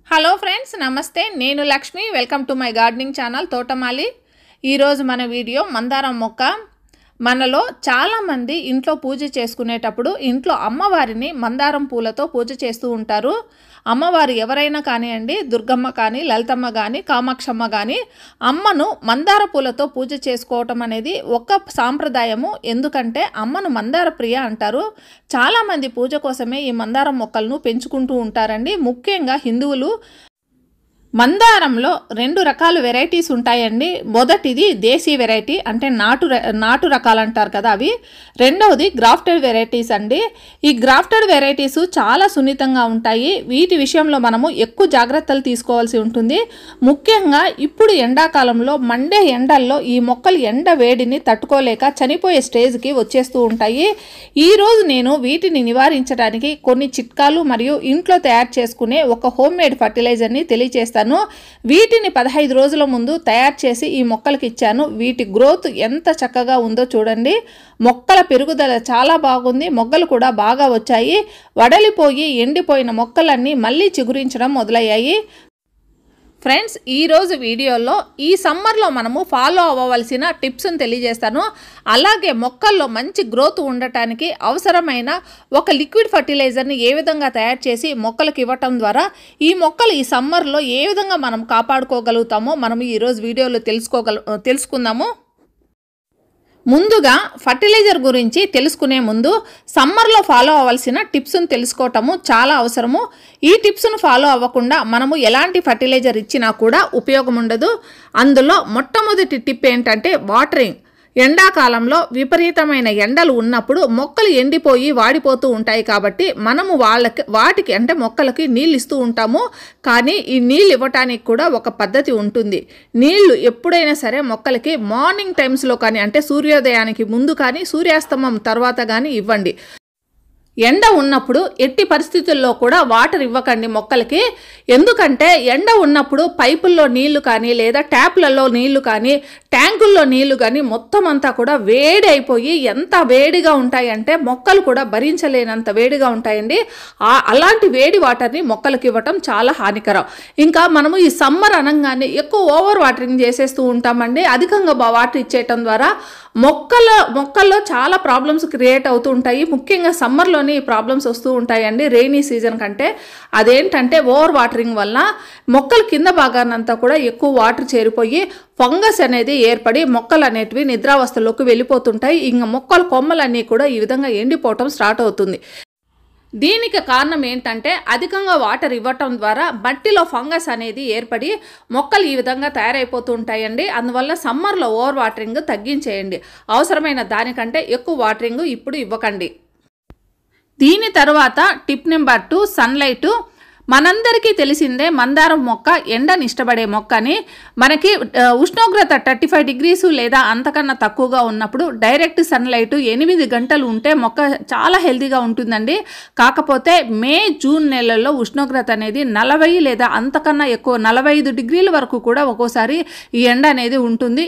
Hello friends, నమస్తే. నేను Lakshmi. Welcome to my gardening channel తోటమాలి. ఈరోజు మన వీడియో మందారం మొక్క. మనలో చాలామంది ఇంట్లో పూజ చేసుకునేటప్పుడు ఇంట్లో అమ్మవారిని మందారం పూలతో పూజ చేస్తూ ఉంటారు. అమ్మవారు ఎవరైనా కానివ్వండి, దుర్గమ్మ కానీ, లలితమ్మ కానీ, కామాక్షమ్మ కానీ, అమ్మను మందార పూలతో పూజ చేసుకోవటం అనేది ఒక సాంప్రదాయము. ఎందుకంటే అమ్మను మందార ప్రియ అంటారు. చాలామంది పూజ కోసమే ఈ మందారం మొక్కలను పెంచుకుంటూ ఉంటారండి. ముఖ్యంగా హిందువులు. మందారంలో రెండు రకాల వెరైటీస్ ఉంటాయండి. మొదటిది దేశీ వెరైటీ, అంటే నాటు రకాలు అంటారు కదా, అవి. రెండవది గ్రాఫ్టెడ్ వెరైటీస్ అండి. ఈ గ్రాఫ్టెడ్ వెరైటీస్ చాలా సున్నితంగా ఉంటాయి. వీటి విషయంలో మనము ఎక్కువ జాగ్రత్తలు తీసుకోవాల్సి ఉంటుంది. ముఖ్యంగా ఇప్పుడు ఎండాకాలంలో మండే ఎండల్లో ఈ మొక్కలు ఎండ వేడిని తట్టుకోలేక చనిపోయే స్టేజ్కి వచ్చేస్తూ ఉంటాయి. ఈరోజు నేను వీటిని నివారించడానికి కొన్ని చిట్కాలు మరియు ఇంట్లో తయారు చేసుకునే ఒక హోమ్ మేడ్ ఫర్టిలైజర్ని తెలియజేస్తాను. వీటిని 15 రోజుల ముందు తయారు చేసి ఈ మొక్కలకి ఇచ్చాను. వీటి గ్రోత్ ఎంత చక్కగా ఉందో చూడండి. మొక్కల పెరుగుదల చాలా బాగుంది. మొగ్గలు కూడా బాగా వచ్చాయి. వడలిపోయి ఎండిపోయిన మొక్కలన్నీ మళ్ళీ చిగురించడం మొదలయ్యాయి. ఫ్రెండ్స్, ఈరోజు వీడియోలో ఈ సమ్మర్లో మనము ఫాలో అవ్వవలసిన టిప్స్ని తెలియజేస్తాను. అలాగే మొక్కల్లో మంచి గ్రోత్ ఉండటానికి అవసరమైన ఒక లిక్విడ్ ఫర్టిలైజర్ని ఏ విధంగా తయారు చేసి మొక్కలకు ఇవ్వటం ద్వారా ఈ మొక్కలు ఈ సమ్మర్లో ఏ విధంగా మనం కాపాడుకోగలుగుతామో మనం ఈరోజు వీడియోలో తెలుసుకుందాము. ముందుగా ఫర్టిలైజర్ గురించి తెలుసుకునే ముందు సమ్మర్లో ఫాలో అవ్వాల్సిన టిప్స్ను తెలుసుకోవటము చాలా అవసరము. ఈ టిప్స్ను ఫాలో అవ్వకుండా మనము ఎలాంటి ఫర్టిలైజర్ ఇచ్చినా కూడా ఉపయోగం ఉండదు. అందులో మొట్టమొదటి టిప్ ఏంటంటే వాటరింగ్. ఎండాకాలంలో విపరీతమైన ఎండలు ఉన్నప్పుడు మొక్కలు ఎండిపోయి వాడిపోతూ ఉంటాయి. కాబట్టి మనము వాటికి అంటే మొక్కలకి నీళ్ళు ఇస్తూ ఉంటాము. కానీ ఈ నీళ్ళు ఇవ్వటానికి కూడా ఒక పద్ధతి ఉంటుంది. నీళ్లు ఎప్పుడైనా సరే మొక్కలకి మార్నింగ్ టైమ్స్లో కానీ, అంటే సూర్యోదయానికి ముందు కానీ, సూర్యాస్తమం తర్వాత కానీ ఇవ్వండి. ఎండ ఉన్నప్పుడు ఎట్టి పరిస్థితుల్లో కూడా వాటర్ ఇవ్వకండి మొక్కలకి. ఎందుకంటే ఎండ ఉన్నప్పుడు పైపుల్లో నీళ్లు కానీ, లేదా ట్యాప్లలో నీళ్లు కానీ, ట్యాంకుల్లో నీళ్లు కానీ మొత్తం అంతా కూడా వేడి అయిపోయి ఎంత వేడిగా ఉంటాయంటే మొక్కలు కూడా భరించలేనంత వేడిగా ఉంటాయండి. అలాంటి వేడి వాటర్ని మొక్కలకి ఇవ్వటం చాలా హానికరం. ఇంకా మనము ఈ సమ్మర్ అనగానే ఎక్కువ ఓవర్ వాటరింగ్ చేసేస్తూ ఉంటామండి. అధికంగా వాటర్ ఇచ్చేయటం ద్వారా మొక్కల్లో చాలా ప్రాబ్లమ్స్ క్రియేట్ అవుతూ ఉంటాయి. ముఖ్యంగా సమ్మర్లోనే ఈ ప్రాబ్లమ్స్ వస్తూ ఉంటాయండి, రెయినీ సీజన్ కంటే. అదేంటంటే ఓవర్ వాటరింగ్ వల్ల మొక్కల కింద భాగానంతా కూడా ఎక్కువ వాటర్ చేరిపోయి ఫంగస్ అనేది ఏర్పడి మొక్కలు అనేటివి నిద్రావస్థలోకి వెళ్ళిపోతుంటాయి. ఇంకా మొక్కల కొమ్మలన్నీ కూడా ఈ విధంగా ఎండిపోవటం స్టార్ట్ అవుతుంది. దీనికి కారణం ఏంటంటే అధికంగా వాటర్ ఇవ్వటం ద్వారా మట్టిలో ఫంగస్ అనేది ఏర్పడి మొక్కలు ఈ విధంగా తయారైపోతూ ఉంటాయండి. అందువల్ల సమ్మర్లో ఓవర్ వాటరింగ్ తగ్గించేయండి. అవసరమైన దానికంటే ఎక్కువ వాటరింగ్ ఇప్పుడు ఇవ్వకండి. దీని తర్వాత టిప్ నెంబర్ 2, సన్లైట్. మనందరికీ తెలిసిందే మందారం మొక్క ఎండని ఇష్టపడే మొక్క అని. మనకి ఉష్ణోగ్రత 35 degrees లేదా అంతకన్నా తక్కువగా ఉన్నప్పుడు డైరెక్ట్ సన్లైట్ 8 గంటలు ఉంటే మొక్క చాలా హెల్తీగా ఉంటుందండి. కాకపోతే మే, జూన్ నెలల్లో ఉష్ణోగ్రత అనేది 40 లేదా అంతకన్నా ఎక్కువ 45 degrees వరకు కూడా ఒక్కోసారి ఈ ఎండ అనేది ఉంటుంది.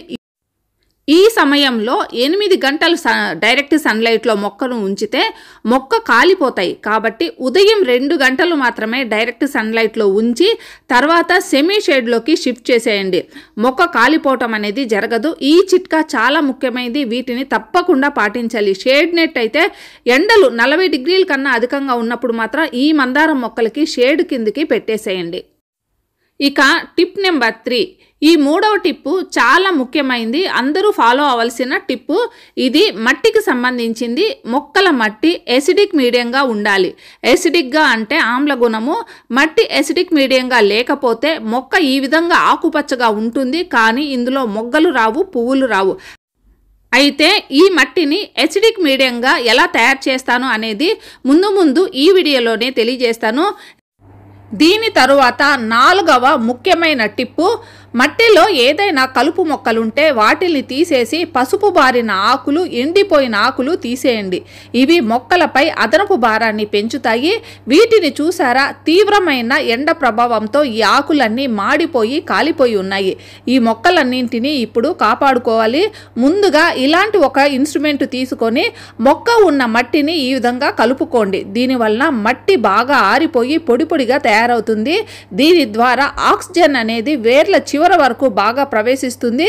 ఈ సమయంలో 8 గంటలు డైరెక్ట్ సన్లైట్లో మొక్కను ఉంచితే మొక్క కాలిపోతాయి. కాబట్టి ఉదయం 2 గంటలు మాత్రమే డైరెక్ట్ సన్లైట్లో ఉంచి తర్వాత సెమీ షేడ్లోకి షిఫ్ట్ చేసేయండి. మొక్క కాలిపోవటం అనేది జరగదు. ఈ చిట్కా చాలా ముఖ్యమైనది. వీటిని తప్పకుండా పాటించాలి. షేడ్ నెట్ అయితే ఎండలు 40 degrees కన్నా అధికంగా ఉన్నప్పుడు మాత్రం ఈ మందారం మొక్కలకి షేడ్ కిందకి పెట్టేసేయండి. ఇక టిప్ నెంబర్ 3. ఈ మూడవ టిప్పు చాలా ముఖ్యమైనది. అందరూ ఫాలో అవ్వాల్సిన టిప్పు. ఇది మట్టికి సంబంధించింది. మొక్కల మట్టి ఎసిడిక్ మీడియంగా ఉండాలి. ఎసిడిక్గా అంటే ఆమ్ల గుణము. మట్టి ఎసిడిక్ మీడియంగా లేకపోతే మొక్క ఈ విధంగా ఆకుపచ్చగా ఉంటుంది, కానీ ఇందులో మొగ్గలు రావు, పువ్వులు రావు. అయితే ఈ మట్టిని ఎసిడిక్ మీడియంగా ఎలా తయారు చేస్తాను అనేది ముందు ఈ వీడియోలోనే తెలియజేస్తాను. దీని తరువాత 4వ ముఖ్యమైన టిప్పు, మట్టిలో ఏదైనా కలుపు మొక్కలుంటే వాటిని తీసేసి పసుపు బారిన ఆకులు, ఎండిపోయిన ఆకులు తీసేయండి. ఇవి మొక్కలపై అదనపు భారాన్ని పెంచుతాయి. వీటిని చూసారా, తీవ్రమైన ఎండ ప్రభావంతో ఈ ఆకులన్నీ మాడిపోయి కాలిపోయి ఉన్నాయి. ఈ మొక్కలన్నింటినీ ఇప్పుడు కాపాడుకోవాలి. ముందుగా ఇలాంటి ఒక ఇన్స్ట్రుమెంట్ తీసుకొని మొక్క ఉన్న మట్టిని ఈ విధంగా కలుపుకోండి. దీనివల్ల మట్టి బాగా ఆరిపోయి పొడి పొడిగా తయారవుతుంది. దీని ద్వారా ఆక్సిజన్ అనేది వేర్ల చివర వరకు బాగా ప్రవేశిస్తుంది.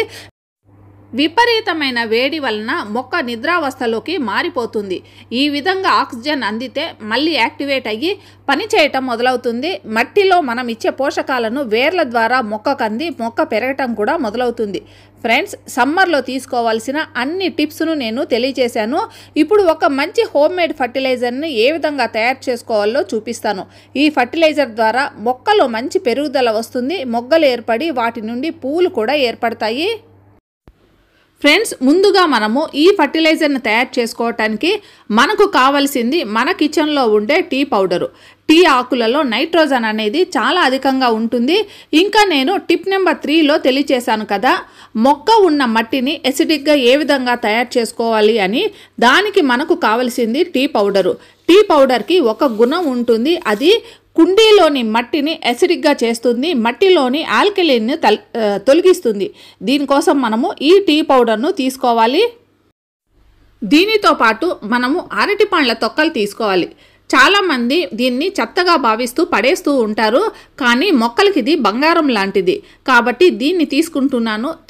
విపరీతమైన వేడి వలన మొక్క నిద్రావస్థలోకి మారిపోతుంది. ఈ విధంగా ఆక్సిజన్ అందితే మళ్ళీ యాక్టివేట్ అయ్యి పనిచేయటం మొదలవుతుంది. మట్టిలో మనం ఇచ్చే పోషకాలను వేర్ల ద్వారా మొక్కకు అంది మొక్క పెరగటం కూడా మొదలవుతుంది. ఫ్రెండ్స్, సమ్మర్లో తీసుకోవాల్సిన అన్ని టిప్స్ను నేను తెలియజేశాను. ఇప్పుడు ఒక మంచి హోమ్ మేడ్ ఫర్టిలైజర్ని ఏ విధంగా తయారు చేసుకోవాలో చూపిస్తాను. ఈ ఫర్టిలైజర్ ద్వారా మొక్కలో మంచి పెరుగుదల వస్తుంది. మొగ్గలు ఏర్పడి వాటి నుండి పువ్వులు కూడా ఏర్పడతాయి. ఫ్రెండ్స్, ముందుగా మనము ఈ ఫర్టిలైజర్ని తయారు చేసుకోవటానికి మనకు కావాల్సింది మన కిచెన్లో ఉండే టీ పౌడరు. టీ ఆకులలో నైట్రోజన్ అనేది చాలా అధికంగా ఉంటుంది. ఇంకా నేను టిప్ నెంబర్ 3లో తెలియచేశాను కదా, మొక్క ఉన్న మట్టిని ఎసిడిక్గా ఏ విధంగా తయారు చేసుకోవాలి అని. దానికి మనకు కావాల్సింది టీ పౌడరు. టీ పౌడర్కి ఒక గుణం ఉంటుంది, అది కుండీలోని మట్టిని ఎసిడిక్గా చేస్తుంది, మట్టిలోని ఆల్కలీన్ని తొలగిస్తుంది. దీనికోసం మనము ఈ టీ పౌడర్ను తీసుకోవాలి. దీనితో పాటు మనము అరటి పండ్ల తొక్కలు తీసుకోవాలి. చాలామంది దీన్ని చెత్తగా భావిస్తూ పడేస్తూ ఉంటారు, కానీ మొక్కలకి ఇది బంగారం లాంటిది. కాబట్టి దీన్ని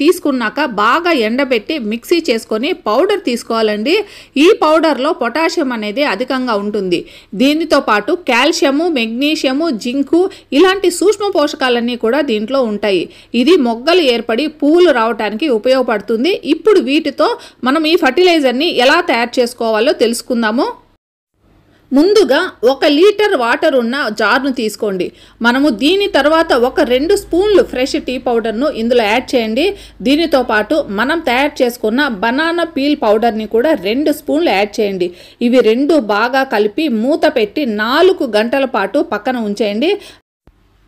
తీసుకున్నాక బాగా ఎండబెట్టి మిక్సీ చేసుకొని పౌడర్ తీసుకోవాలండి. ఈ పౌడర్లో పొటాషియం అనేది అధికంగా ఉంటుంది. దీనితో పాటు కాల్షియము, మెగ్నీషియము, జింకు ఇలాంటి సూక్ష్మ పోషకాలన్నీ కూడా దీంట్లో ఉంటాయి. ఇది మొగ్గలు ఏర్పడి పువ్వులు రావడానికి ఉపయోగపడుతుంది. ఇప్పుడు వీటితో మనం ఈ ఫర్టిలైజర్ని ఎలా తయారు చేసుకోవాలో తెలుసుకుందాము. ముందుగా 1 లీటర్ వాటర్ ఉన్న జార్ను తీసుకోండి. మనము దీని తర్వాత ఒక 2 స్పూన్లు ఫ్రెష్ టీ పౌడర్ను ఇందులో యాడ్ చేయండి. దీనితో పాటు మనం తయారు చేసుకున్న బనానా పీల్ పౌడర్ని కూడా 2 స్పూన్లు యాడ్ చేయండి. ఇవి 2 బాగా కలిపి మూత పెట్టి 4 గంటల పాటు పక్కన ఉంచేయండి.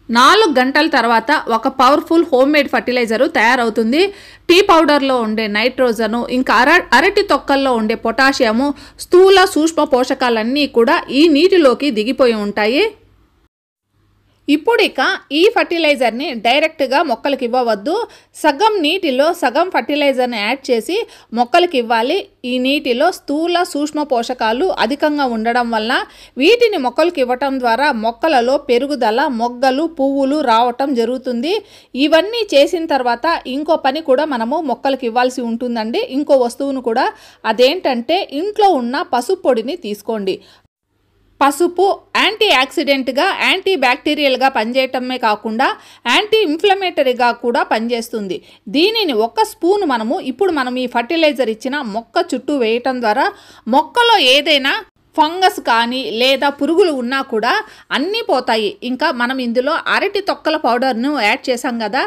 4 గంటల తర్వాత ఒక పవర్ఫుల్ హోమ్ మేడ్ ఫర్టిలైజరు తయారవుతుంది. టీ పౌడర్లో ఉండే నైట్రోజను, ఇంకా అరటి తొక్కల్లో ఉండే పొటాషియము, స్థూల సూక్ష్మ పోషకాలన్నీ కూడా ఈ నీటిలోకి దిగిపోయి ఉంటాయి. ఇప్పుడు ఇక ఈ ఫర్టిలైజర్ని డైరెక్ట్గా మొక్కలకి ఇవ్వవద్దు. సగం నీటిలో సగం ఫర్టిలైజర్ని యాడ్ చేసి మొక్కలకి ఇవ్వాలి. ఈ నీటిలో స్థూల సూక్ష్మ పోషకాలు అధికంగా ఉండడం వల్ల వీటిని మొక్కలకి ఇవ్వటం ద్వారా మొక్కలలో పెరుగుదల, మొగ్గలు, పువ్వులు రావటం జరుగుతుంది. ఇవన్నీ చేసిన తర్వాత ఇంకో పని కూడా మనము మొక్కలకి ఇవ్వాల్సి ఉంటుందండి. ఇంకో వస్తువును కూడా, అదేంటంటే ఇంట్లో ఉన్న పసుపు పొడిని తీసుకోండి. పసుపు యాంటీ ఆక్సిడెంట్గా, యాంటీ బ్యాక్టీరియల్గా పనిచేయటమే కాకుండా యాంటీ ఇన్ఫ్లమేటరీగా కూడా పనిచేస్తుంది. దీనిని 1 స్పూన్ ఇప్పుడు మనం ఈ ఫర్టిలైజర్ ఇచ్చిన మొక్క చుట్టూ వేయటం ద్వారా మొక్కలో ఏదైనా ఫంగస్ కానీ లేదా పురుగులు ఉన్నా కూడా అన్నీ పోతాయి. ఇంకా మనం ఇందులో అరటి తొక్కల పౌడర్ను యాడ్ చేసాం కదా,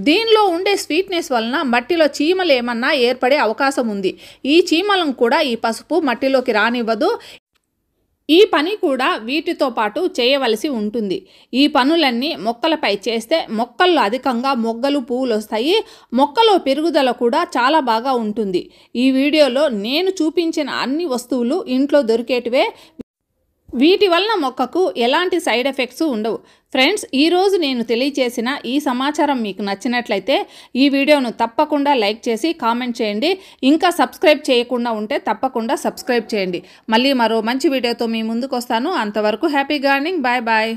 దీనిలో ఉండే స్వీట్నెస్ వలన మట్టిలో చీమలు ఏమన్నా ఏర్పడే అవకాశం ఉంది. ఈ చీమలను కూడా ఈ పసుపు మట్టిలోకి రానివ్వదు. ఈ పని కూడా వీటితో పాటు చేయవలసి ఉంటుంది. ఈ పనులన్నీ మొక్కలపై చేస్తే మొక్కల్లో అధికంగా మొగ్గలు, పువ్వులు వస్తాయి. మొక్కలో పెరుగుదల కూడా చాలా బాగా ఉంటుంది. ఈ వీడియోలో నేను చూపించిన అన్ని వస్తువులు ఇంట్లో దొరికేటివే. వీటి వలన మొక్కకు ఎలాంటి సైడ్ ఎఫెక్ట్స్ ఉండవు. ఫ్రెండ్స్, ఈరోజు నేను తెలియచేసిన ఈ సమాచారం మీకు నచ్చినట్లయితే ఈ వీడియోను తప్పకుండా లైక్ చేసి కామెంట్ చేయండి. ఇంకా సబ్స్క్రైబ్ చేయకుండా ఉంటే తప్పకుండా సబ్స్క్రైబ్ చేయండి. మళ్ళీ మరో మంచి వీడియోతో మీ ముందుకు వస్తాను. అంతవరకు హ్యాపీ గార్డెనింగ్. Bye bye.